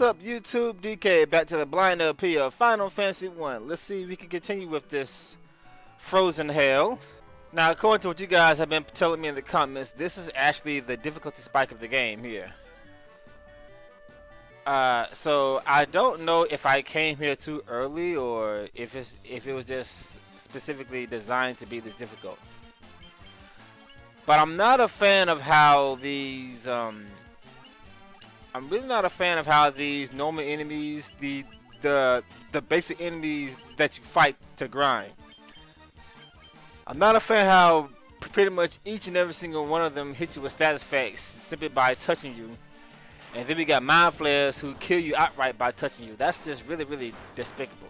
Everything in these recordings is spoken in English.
What's up, YouTube? DK back to the blind LP of Final Fantasy 1. Let's see if we can continue with this frozen hell. Now, according to what you guys have been telling me in the comments, this is actually the difficulty spike of the game here. So I don't know if I came here too early or if it was just specifically designed to be this difficult. But I'm not a fan of how these I'm really not a fan of how these normal enemies, the basic enemies that you fight to grind. I'm not a fan how pretty much each and every single one of them hit you with status effects simply by touching you. And then we got mind flayers who kill you outright by touching you. That's just really, really despicable.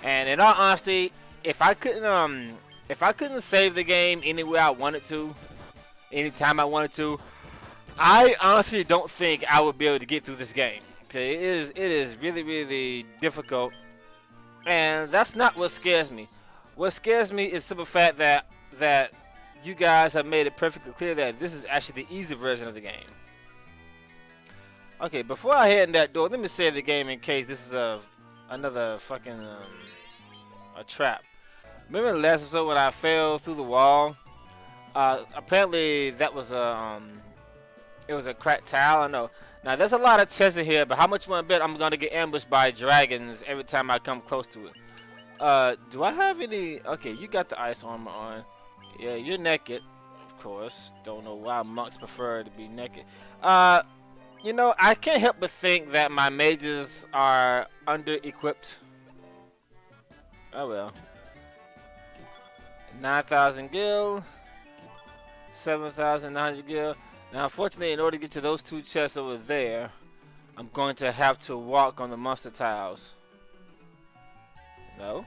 And in all honesty, if I couldn't save the game anywhere I wanted to, anytime I wanted to, I honestly don't think I would be able to get through this game. Okay, it is really, really difficult, and that's not what scares me. What scares me is the simple fact that you guys have made it perfectly clear that this is actually the easy version of the game. Okay, before I head in that door, let me save the game in case this is another fucking a trap. Remember the last episode when I fell through the wall? Apparently that was it was a cracked tile. I know. Now there's a lot of chests in here, but how much you want to bet I'm gonna get ambushed by dragons every time I come close to it? Do I have any? Okay, you got the ice armor on. Yeah, you're naked, of course. Don't know why monks prefer to be naked. You know, I can't help but think that my mages are under-equipped. Oh well. 9,000 gil, 7,900 gil. Now, unfortunately, in order to get to those two chests over there, I'm going to have to walk on the monster tiles. No?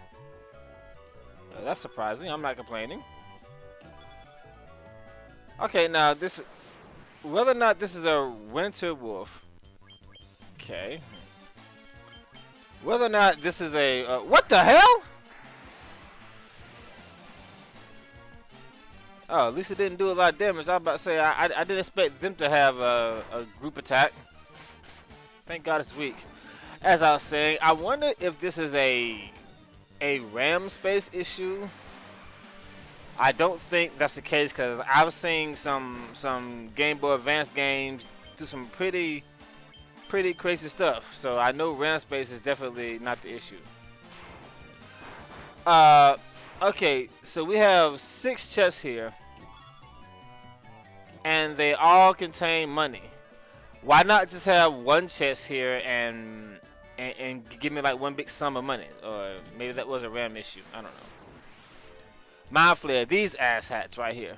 That's surprising. I'm not complaining. Okay, now this, whether or not this is a winter wolf. Okay. Whether or not this is a what the hell? Oh, at least it didn't do a lot of damage. I was about to say, I didn't expect them to have a group attack. Thank God it's weak. As I was saying, I wonder if this is a RAM space issue. I don't think that's the case because I've seen some Game Boy Advance games do some pretty crazy stuff. So I know RAM space is definitely not the issue. Okay, so we have 6 chests here, and they all contain money. Why not just have one chest here and give me like one big sum of money? Or maybe that was a RAM issue. I don't know. Mind Flare, these asshats right here.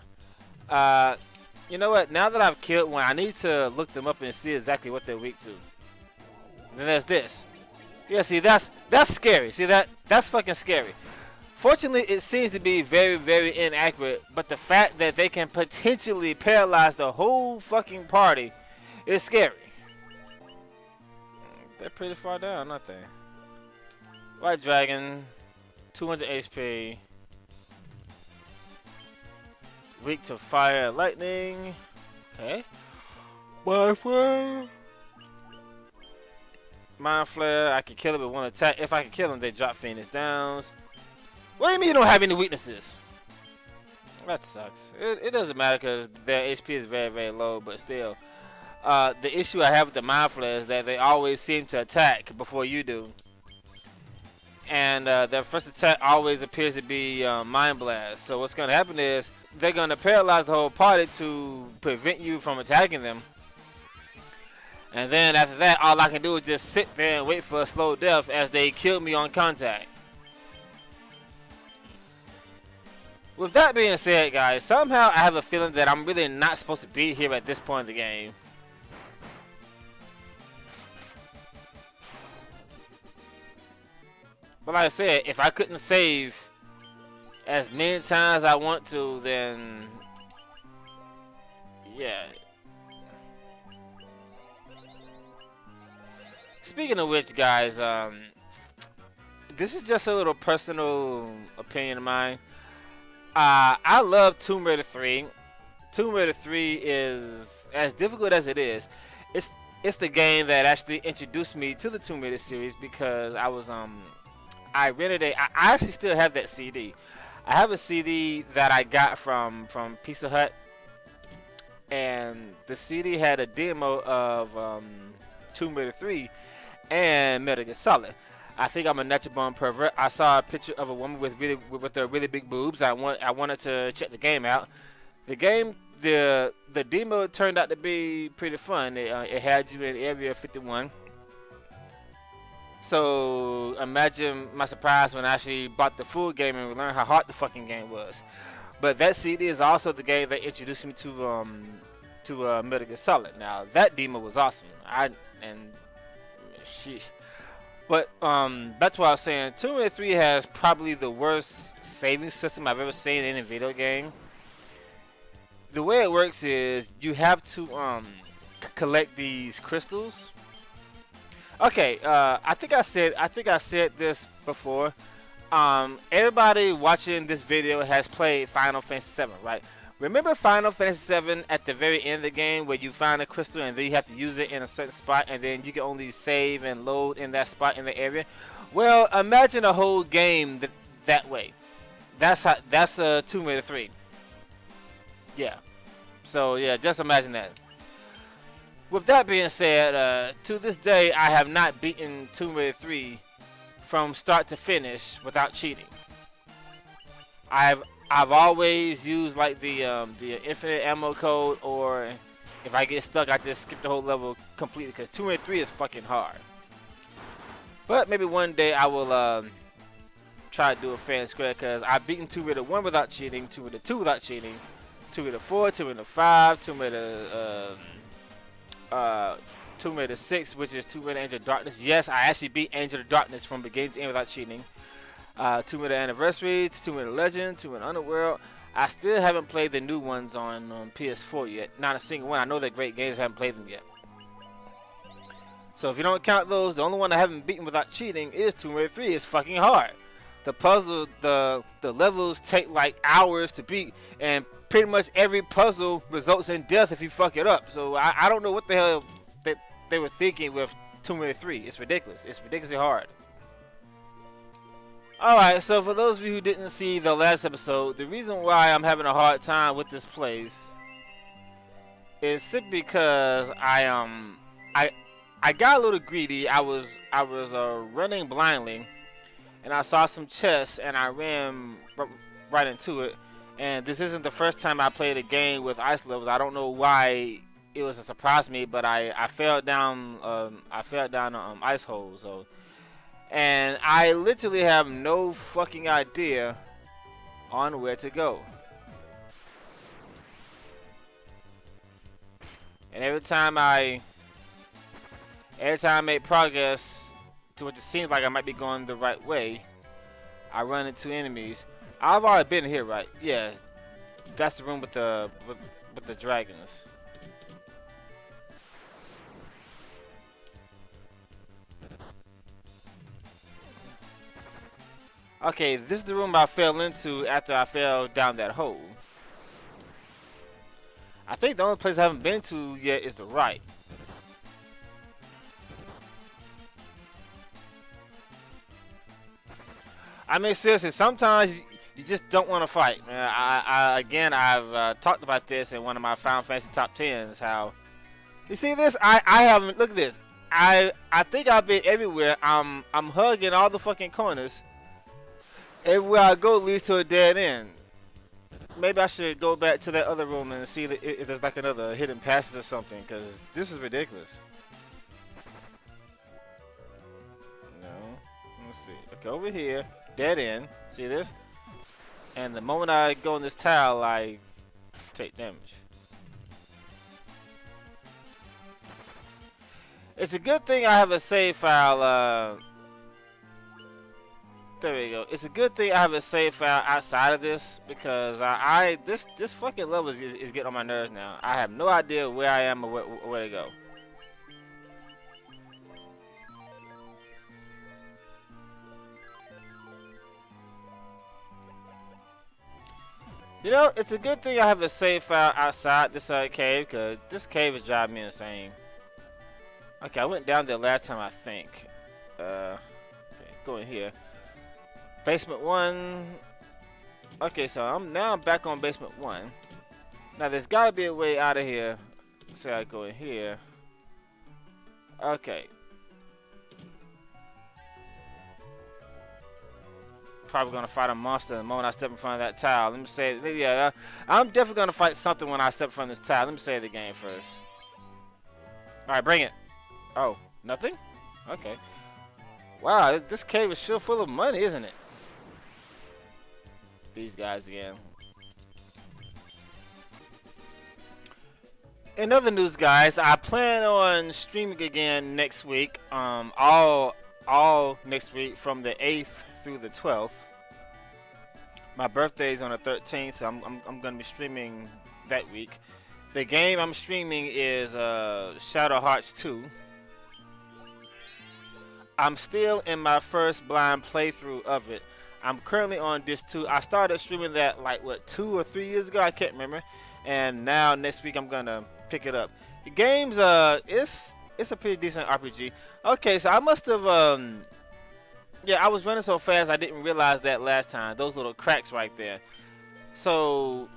You know what? Now that I've killed one, I need to look them up and see exactly what they're weak to. Then there's this. Yeah, see, that's scary. See that's fucking scary. Fortunately, it seems to be very, very inaccurate, but the fact that they can potentially paralyze the whole fucking party is scary. They're pretty far down, aren't they? White Dragon, 200 HP. Weak to fire and lightning. Okay. Mind Flare. Mind Flare, I can kill it with one attack. If I can kill them, they drop Phoenix Downs. What do you mean you don't have any weaknesses? That sucks. It doesn't matter because their HP is very, very low, but still. The issue I have with the Mind Flare is that they always seem to attack before you do. And their first attack always appears to be Mind Blast. So what's going to happen is they're going to paralyze the whole party to prevent you from attacking them. And then after that, all I can do is just sit there and wait for a slow death as they kill me on contact. With that being said, guys, somehow I have a feeling that I'm really not supposed to be here at this point in the game. But like I said, if I couldn't save as many times as I want to, then yeah. Speaking of which, guys, this is just a little personal opinion of mine. I love Tomb Raider 3. Tomb Raider 3 is as difficult as it is. it's the game that actually introduced me to the Tomb Raider series because I rented I actually still have that CD. I have a CD that I got from Pizza Hut, and the CD had a demo of Tomb Raider 3 and Metal Gear Solid. I think I'm a natural born pervert. I saw a picture of a woman with the really big boobs. I wanted to check the game out. The game, the demo turned out to be pretty fun. It had you in Area 51. So imagine my surprise when I actually bought the full game and learned how hard the fucking game was. But that CD is also the game that introduced me to Metal Gear Solid. Now that demo was awesome. Sheesh. But that's why I was saying Tomb Raider 3 has probably the worst saving system I've ever seen in a video game. The way it works is you have to collect these crystals. Okay, I think I said this before. Everybody watching this video has played Final Fantasy VII, right? Remember Final Fantasy VII at the very end of the game where you find a crystal and then you have to use it in a certain spot and then you can only save and load in that spot in the area? Well, imagine a whole game that way. That's Tomb Raider 3. Yeah. So yeah, just imagine that. With that being said, to this day I have not beaten Tomb Raider 3 from start to finish without cheating. I've always used like the infinite ammo code, or if I get stuck I just skip the whole level completely because Tomb Raider 3 is fucking hard. But maybe one day I will try to do a fair and square because I've beaten Tomb Raider 1 without cheating, Tomb Raider 2 without cheating, Tomb Raider 4, Tomb Raider 5, Tomb Raider 6, which is Tomb Raider Angel of Darkness. Yes, I actually beat Angel of Darkness from beginning to end without cheating. Tomb Raider Anniversary, Tomb Raider Legend, Tomb Raider Underworld. I still haven't played the new ones on PS4 yet. Not a single one. I know they're great games, but I haven't played them yet. So if you don't count those, the only one I haven't beaten without cheating is Tomb Raider 3. It's fucking hard. The puzzle, the levels take like hours to beat, and pretty much every puzzle results in death if you fuck it up. So I don't know what the hell they were thinking with Tomb Raider 3. It's ridiculous. It's ridiculously hard. Alright, so for those of you who didn't see the last episode, the reason why I'm having a hard time with this place is simply because I got a little greedy. I was running blindly, and I saw some chests, and I ran right into it. And this isn't the first time I played a game with ice levels. I don't know why it was a surprise to me, but I fell down ice hole. So, and I literally have no fucking idea on where to go. And every time I make progress to what it seems like I might be going the right way, I run into enemies. I've already been here, right? Yeah, that's the room with the dragons. Okay, this is the room I fell into after I fell down that hole. I think the only place I haven't been to yet is the right. I mean, seriously, sometimes you just don't want to fight, man. I've talked about this in one of my Final Fantasy top 10s. How you see this? I haven't. Look at this. I think I've been everywhere. I'm hugging all the fucking corners. Everywhere I go leads to a dead end. Maybe I should go back to that other room and see if there's like another hidden passage or something, because this is ridiculous. No, let's see. Okay, over here, dead end. See this? And the moment I go in this tile, I take damage. It's a good thing I have a save file. There we go. It's a good thing I have a save file outside of this, because this fucking level is getting on my nerves now. I have no idea where I am or where to go. You know, it's a good thing I have a save file outside this cave, because this cave is driving me insane. Okay, I went down there last time, I think. Okay, go in here. Basement 1. Okay, so I'm back on basement 1. Now there's gotta be a way out of here. Say I go in here. Okay. Probably gonna fight a monster the moment I step in front of that tile. Let me say, yeah, I'm definitely gonna fight something when I step in front of this tile. Let me save the game first. All right, bring it. Oh, nothing? Okay. Wow, this cave is sure full of money, isn't it? These guys again. In other news, guys, I plan on streaming again next week. All next week from the 8th through the 12th. My birthday is on the 13th, so I'm gonna be streaming that week. The game I'm streaming is Shadow Hearts 2. I'm still in my first blind playthrough of it. I'm currently on Diss 2. I started streaming that like what 2 or 3 years ago. I can't remember. And now next week I'm gonna pick it up. The game's it's a pretty decent RPG. Okay, so I must have yeah, I was running so fast I didn't realize that last time. Those little cracks right there. So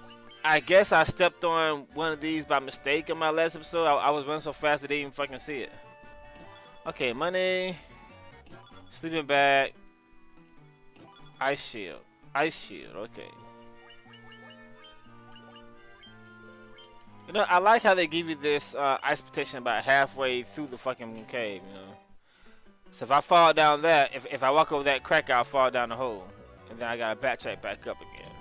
I guess I stepped on one of these by mistake in my last episode. I was running so fast I didn't even fucking see it. Okay, money. Sleeping bag. Ice shield. Ice shield, okay. You know, I like how they give you this ice protection about halfway through the fucking cave, you know. So if I fall down that, if I walk over that crack, I'll fall down the hole. And then I gotta backtrack back up again.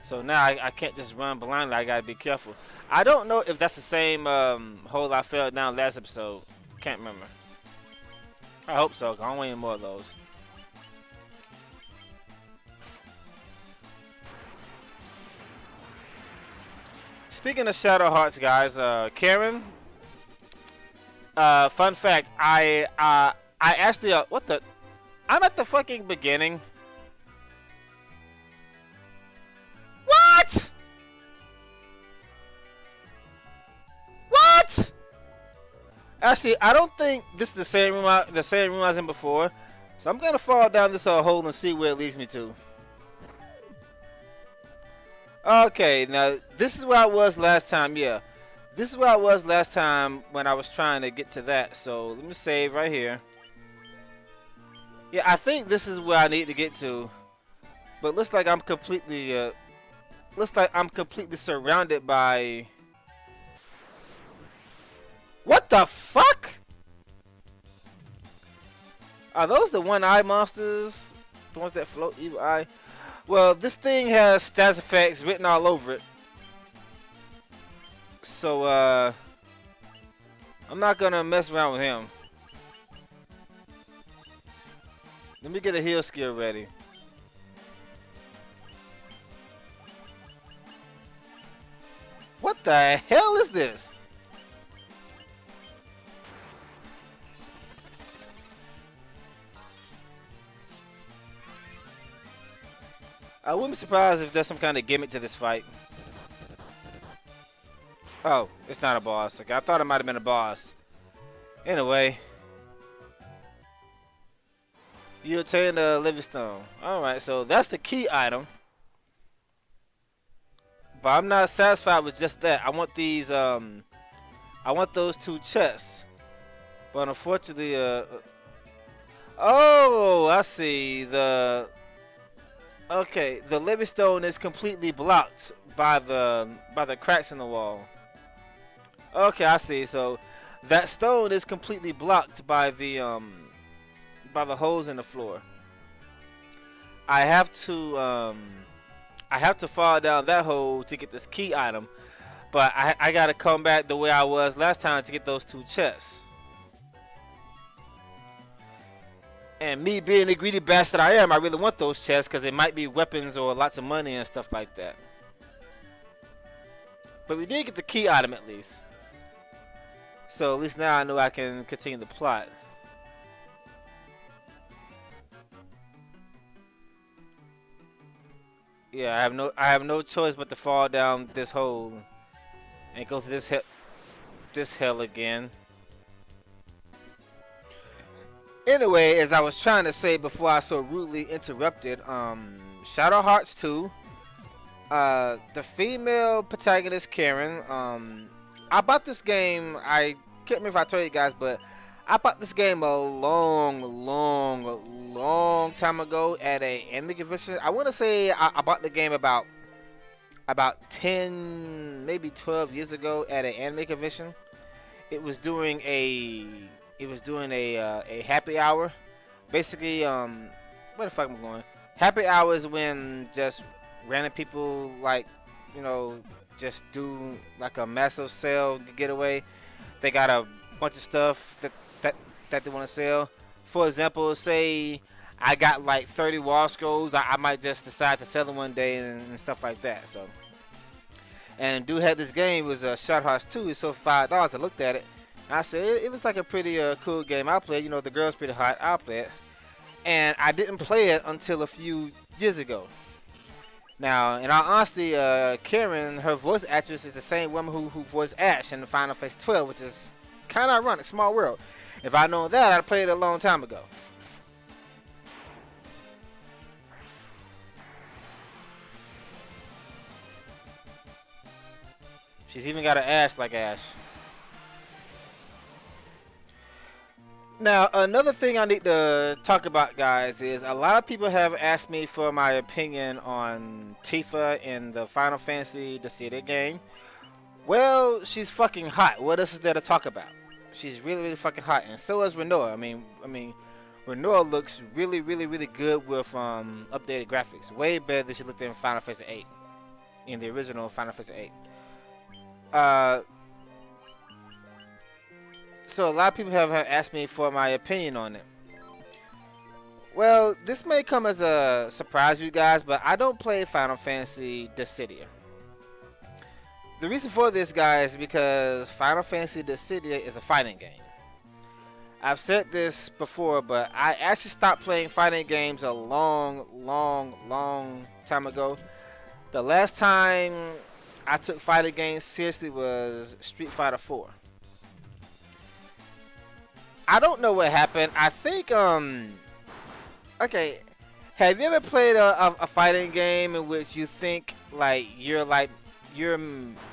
So now I can't just run blindly, I gotta be careful. I don't know if that's the same hole I fell down last episode. Can't remember. I hope so, 'cause I don't want any more of those. Speaking of Shadow Hearts, guys, Karen. Fun fact, I actually what the? I'm at the fucking beginning. What? What? Actually, I don't think this is the same room I was in before. So I'm gonna fall down this hole and see where it leads me to. Okay, now this is where I was last time. Yeah, this is where I was last time when I was trying to get to that. So let me save right here. Yeah, I think this is where I need to get to, but looks like I'm completely surrounded by. What the fuck? Are those the one-eye monsters? The ones that float evil eye? Well, this thing has stats effects written all over it. So, I'm not gonna mess around with him. Let me get a heal skill ready. What the hell is this? I wouldn't be surprised if there's some kind of gimmick to this fight. Oh, it's not a boss. Okay, I thought it might have been a boss. Anyway. You obtain the living stone. Alright, so that's the key item. But I'm not satisfied with just that. I want these, I want those 2 chests. But unfortunately, oh, I see. Okay, the living stone is completely blocked by the cracks in the wall. Okay, I see. So that stone is completely blocked by the holes in the floor. I have to fall down that hole to get this key item, but I gotta come back the way I was last time to get those 2 chests. And me being the greedy bastard I am, I really want those chests because they might be weapons or lots of money and stuff like that. But we did get the key item at least. So at least now I know I can continue the plot. Yeah, I have no choice but to fall down this hole and go through this hip. this hell again. Anyway, as I was trying to say before I so rudely interrupted, Shadow Hearts 2, the female protagonist Karen, I bought this game, I can't remember if I told you guys, but I bought this game a long time ago at a anime convention. I want to say I bought the game about 10, maybe 12 years ago at an anime convention. It was doing a happy hour. Basically, where the fuck am I going? Happy hour is when just random people like, just do like a massive sale getaway. They got a bunch of stuff that they want to sell. For example, say I got like 30 wall scrolls. I might just decide to sell them one day and stuff like that. So, and dude had this game. It was Shadow Hearts 2. It sold $5. I looked at it. I said, it looks like a pretty cool game. I'll play it. The girl's pretty hot. I'll play it. And I didn't play it until a few years ago. Now, in all honesty, Karen, her voice actress is the same woman who voiced Ash in the Final Fantasy 12, which is kind of ironic. Small world. If I'd known that, I'd played it a long time ago. She's even got an ass like Ash. Now, another thing I need to talk about, guys, is a lot of people have asked me for my opinion on Tifa in the Final Fantasy Dissidia game. Well, she's fucking hot. What else is there to talk about? She's really fucking hot, and so is Renoa. I mean, Renoa looks really good with updated graphics. Way better than she looked in Final Fantasy 8, in the original Final Fantasy 8. So a lot of people have asked me for my opinion on it. Well, this may come as a surprise to you guys, but I don't play Final Fantasy Dissidia. The reason for this, guys, is because Final Fantasy Dissidia is a fighting game. I've said this before, but I actually stopped playing fighting games a long time ago. The last time I took fighting games seriously was Street Fighter 4. I don't know what happened. I think, okay, have you ever played a fighting game in which you think, you're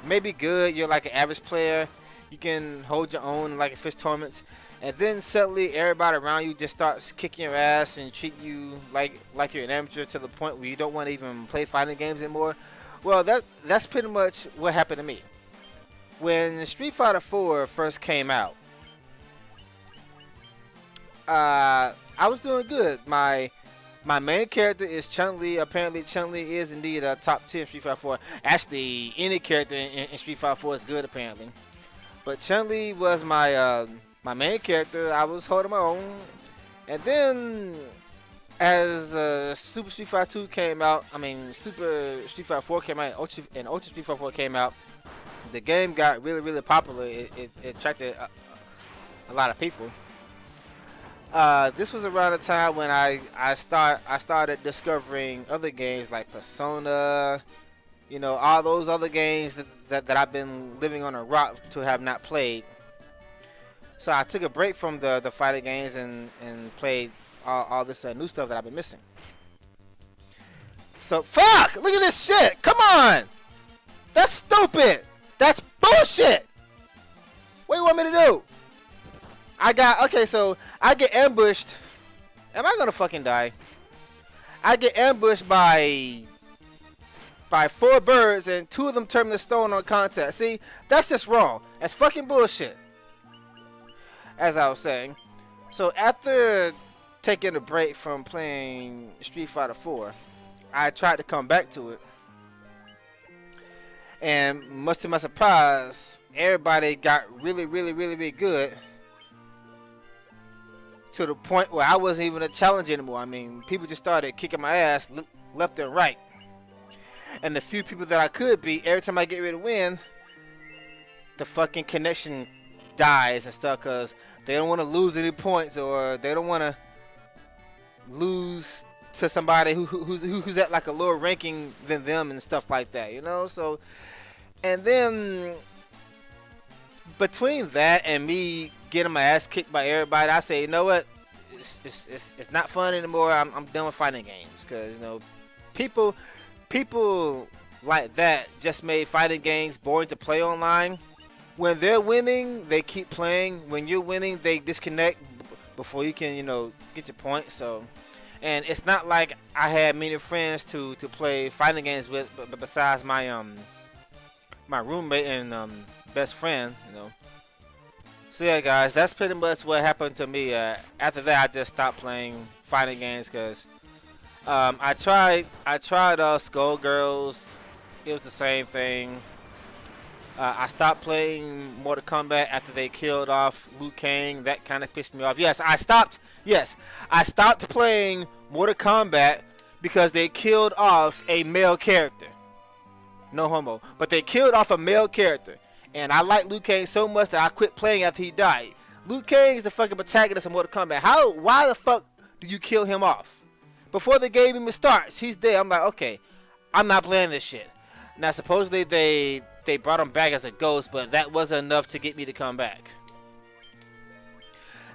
maybe good, you're like an average player, you can hold your own in like a fish tournaments, and then suddenly everybody around you just starts kicking your ass and treat you like you're an amateur to the point where you don't want to even play fighting games anymore? Well, that's pretty much what happened to me. When Street Fighter 4 first came out, I was doing good. My main character is Chun-Li. Apparently, Chun-Li is indeed a top 10 Street Fighter 4. Actually, any character in Street Fighter 4 is good, apparently. But Chun-Li was my main character. I was holding my own. And then, as Super Street Fighter 2 came out, Super Street Fighter 4 came out, and Ultra Street Fighter 4 came out, the game got really popular. It attracted a lot of people. This was around the time when I started discovering other games like Persona, all those other games that I've been living on a rock to have not played. So I took a break from the fighting games and played all this new stuff that I've been missing. So fuck! Look at this shit! Come on! That's stupid! That's bullshit! What do you want me to do? So I get ambushed. Am I gonna fucking die? I get ambushed by 4 birds and 2 of them turn the stone on contact. See, that's just wrong. That's fucking bullshit. As I was saying. So after taking a break from playing Street Fighter 4, I tried to come back to it. And much to my surprise, everybody got really good. To the point where I wasn't even a challenge anymore. People just started kicking my ass left and right. And the few people that I could beat, every time I get ready to win, the fucking connection dies and stuff because they don't want to lose any points or they don't want to lose to somebody who's at like a lower ranking than them and stuff like that, So, and then between that and me getting my ass kicked by everybody, I say, you know what? It's not fun anymore. I'm done with fighting games because people like that just made fighting games boring to play online. When they're winning, they keep playing. When you're winning, they disconnect before you can get your point. So, and it's not like I had many friends to play fighting games with, but besides my roommate and best friend. So yeah, guys, that's pretty much what happened to me. After that, I just stopped playing fighting games because I tried Skullgirls. It was the same thing. I stopped playing Mortal Kombat after they killed off Liu Kang. That kind of pissed me off. Yes, I stopped playing Mortal Kombat because they killed off a male character. No homo, but they killed off a male character. And I like Liu Kang so much that I quit playing after he died. Liu Kang is the fucking protagonist of Mortal Kombat. Why the fuck do you kill him off? Before the game even starts, he's dead. I'm like, okay, I'm not playing this shit. Now, supposedly they brought him back as a ghost, but that wasn't enough to get me to come back.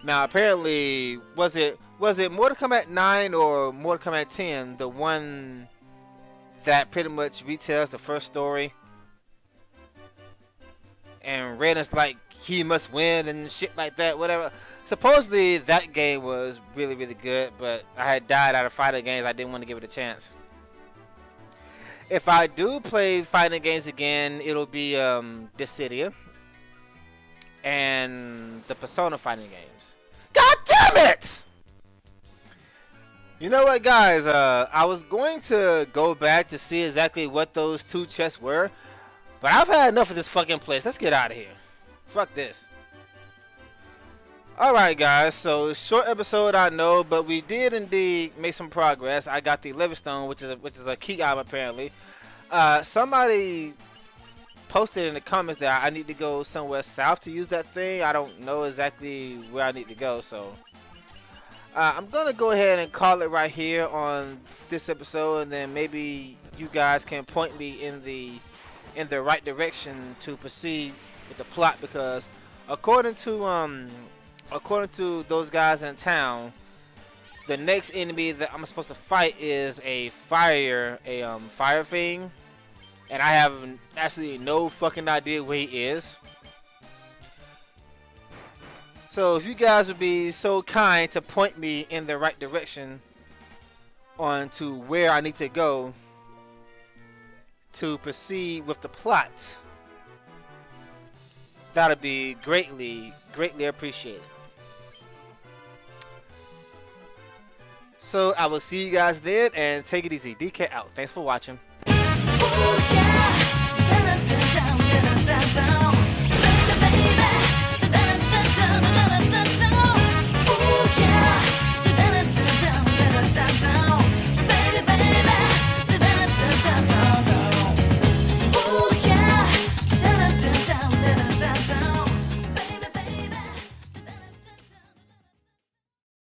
Now, apparently, was it Mortal Kombat 9 or Mortal Kombat 10, the one that pretty much retells the first story? And Raiden's like, he must win and shit like that, whatever. Supposedly, that game was really, really good, but I had died out of fighting games. I didn't want to give it a chance. If I do play fighting games again, it'll be Dissidia and the Persona fighting games. God damn it! You know what, guys? I was going to go back to see exactly what those two chests were, but I've had enough of this fucking place. Let's get out of here. Fuck this. Alright, guys. So, short episode, I know, but we did indeed make some progress. I got the Livingstone, which is a key item, apparently. Somebody posted in the comments that I need to go somewhere south to use that thing. I don't know exactly where I need to go, so I'm going to go ahead and call it right here on this episode, and then maybe you guys can point me in the right direction to proceed with the plot, because according to those guys in town, the next enemy that I'm supposed to fight is a fire thing, and I have absolutely no fucking idea where he is. So if you guys would be so kind to point me in the right direction on to where I need to go to proceed with the plot, that'd be greatly appreciated. So I will see you guys then, and take it easy. DK out. Thanks for watching. Oh, yeah.